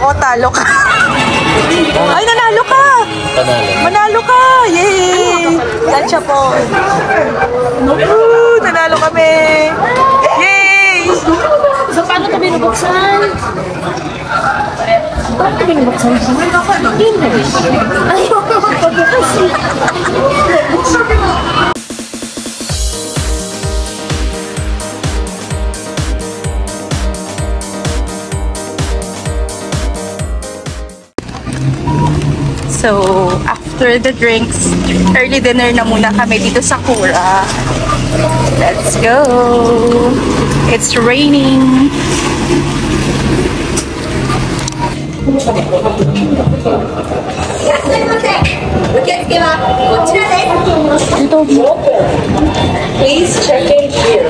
ako, talo ka. Ay, nanalo ka! Manalo ka! Yay! Gotcha po. Nanalo kami! Yay! So, paano ito binubuksan? Paano ito binubuksan? Ayaw ko magpabukas. So, after the drinks, early dinner na muna kami dito sa Kura. Let's go! It's raining! Please check in here.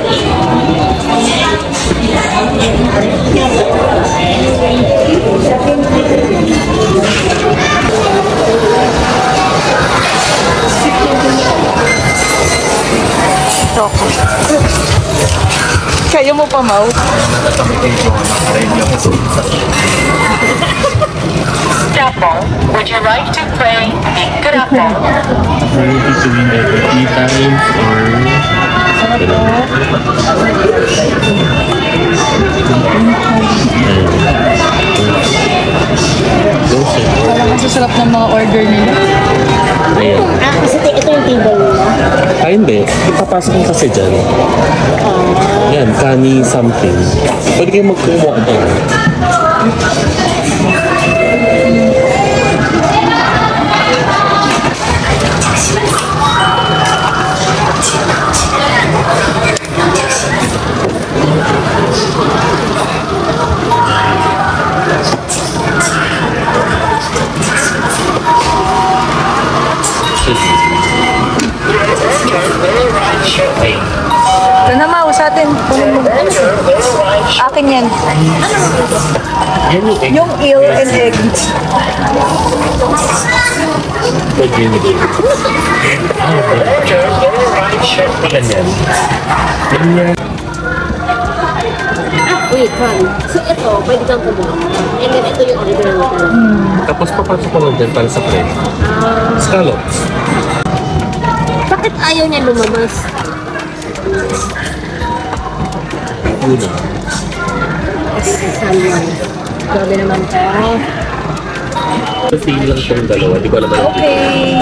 Kaya mo pa, Mau? Chapel, would you like to pray good apple? Pray between every 3 times Parang masasarap ng mga order nila. Ayan. Kasi ito yung table nila. Ah, hindi. Ipapasok mo kasi dyan. Yan, kani something. Pwede kayo magkumuha doon. Ito na, Mau, sa atin. Akin yan. Yung eel and egg. Pwede yun din. Ganyan. Ganyan. Wait, sorry. So ito, pwede kang kumuha. And then ito yung original nila. Tapos papasok ko lang dyan para sa friend. Scallops. Bakit ayaw niya lumabas? Una. Salmon. Grabe naman ka. Kasi lang itong dalawa. Di ko alam na. Okay.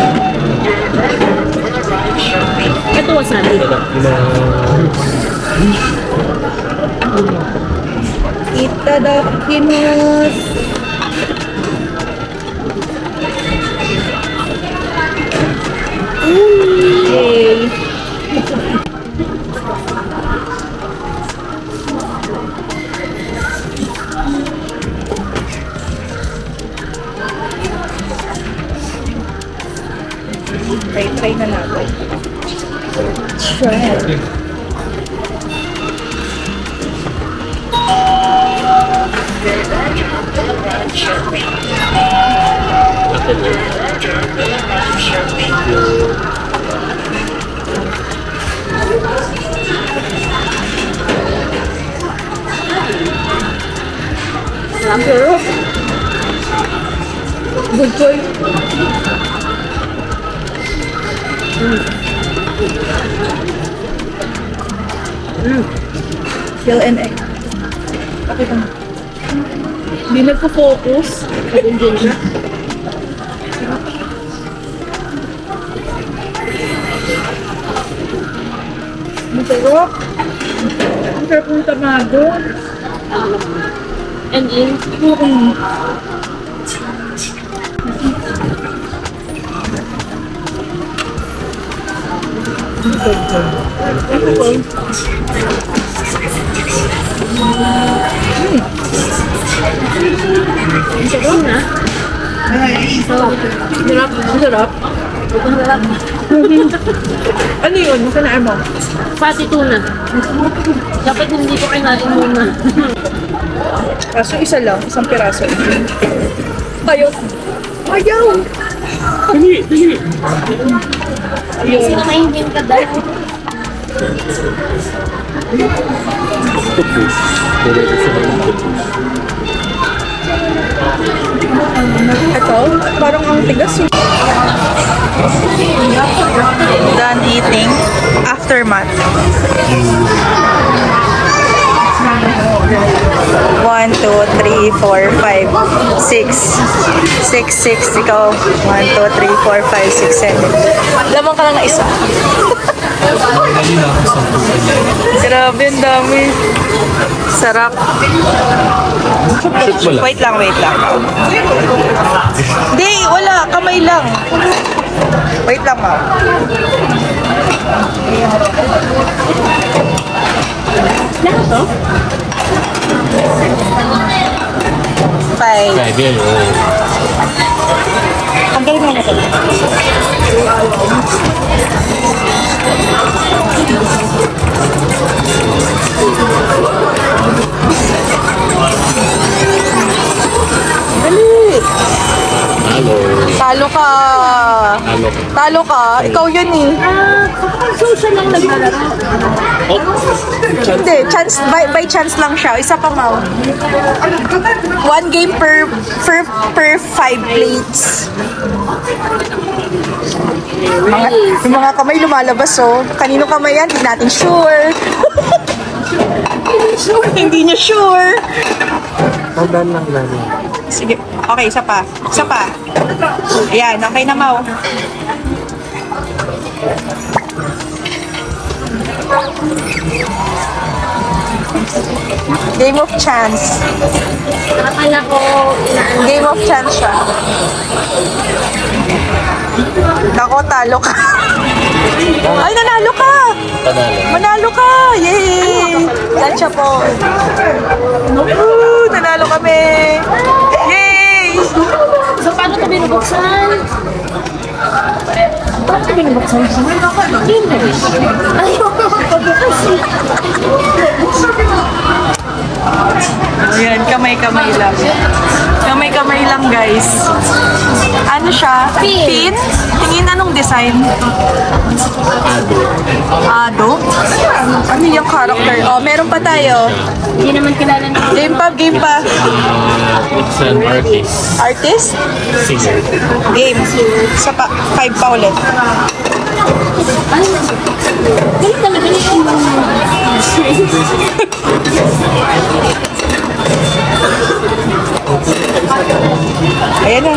Ito wasabi. Itadakimasu. Yay. Try na natin. Try. Sarap. Good choice. Shell and egg. Pakita mo. Hindi nagpo-focus. Hindi na. Masarap. Masarap ng tamado. And in, sarap na. Sarap. Masarap. Ano yun? Masanaan mo? Pati tuna. Dapat hindi ko kinain muna. Kaso isa lang. Isang piraso. Ayaw. Ayaw! Dali, dali. Kasi nakaingin ka dahil. Octopus. Pero isa lang octopus. Ikaw? Parang ang tigas yun. Done eating. Aftermath. 1, 2, 3, 4, 5, 6. 6, 6. Ikaw. 1, 2, 3, 4, 5, 6, 7. Lamang ka lang na isa. Grabe, ang dami. Sarap. Wait lang, wait lang. Hindi, wala. Kamay lang. Wait lang, ma'am. Lahat to? 5. Ang galing mo na ito. Dali. Hello. Talo ka. Hello. Talo ka. Ikaw yun eh. Social lang naglalaro. Oh, Hindi, chance, by chance lang siya. Isa pa, Mau. 1 game per 5 plates. Yung mga kamay lumalabas, oh. Kanino kamay yan? Hindi natin sure. Hindi niya sure. tandaan lang namin. Sige. Okay, isa pa. Isa pa. Ayan, okay na, Mau. Game of chance. Akala ko, Game of chance siya. Nako, talo ka. Ay, nanalo ka! Panalo. Manalo ka! Yay! Gotcha po. Nanalo kami! Yay! so paano ito binubuksan? Paano ito binubuksan? Yun na rin. Ay, pagbukas. Ayan, kamay-kamay lang. Kamay-kamay lang, guys. Ano siya? Pin? Tingin anong design? Ado? Ano yung character? Oh, meron pa tayo. Hindi naman kilala na. Game pa, game pa. It's an artist. Artist? Singer. Game. Sa pa, 5 pa ulit. Ay, galing talaga niya. Ayan na.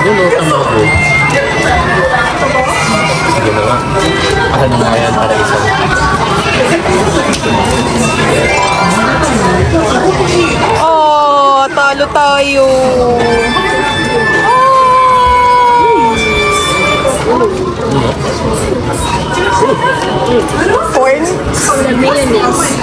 Yun o, tama ko. Sige na nga. Ano na yan para isang Oh, talo tayo. Corn? The mayonnaise.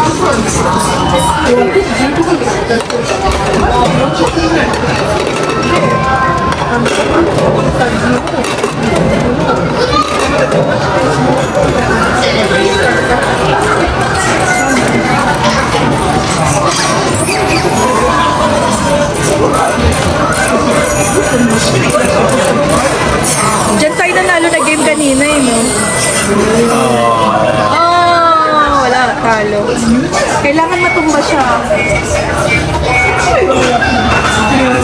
Diyan tayo nanalo na game kanina eh, no? Oh, wala, talo. Kailangan matumba siya.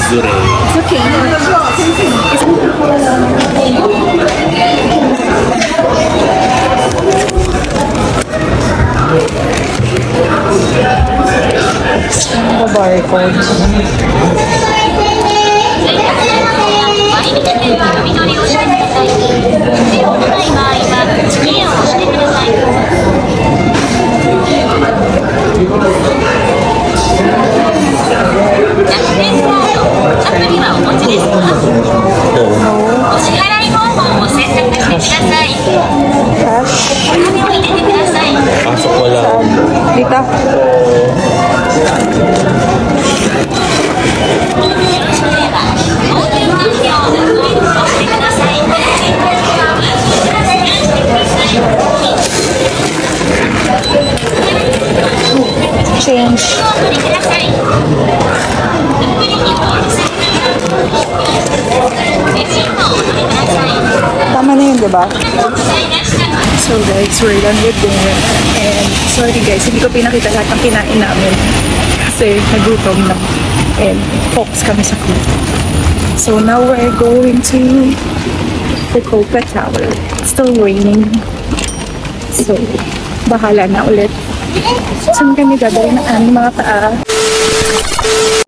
Zure. It's okay. Barcode. Pasok ko lang. Dito. Change. Tama na yun, diba? So guys, we're done with dinner. And sorry guys, hindi ko pinakita lahat ng kinain namin. Kasi nagutom na. And focus kami sa food. So now we're going to the Coca Tower. It's still raining. So, bahala na ulit. Saan kami gagawin ng aming mga paa?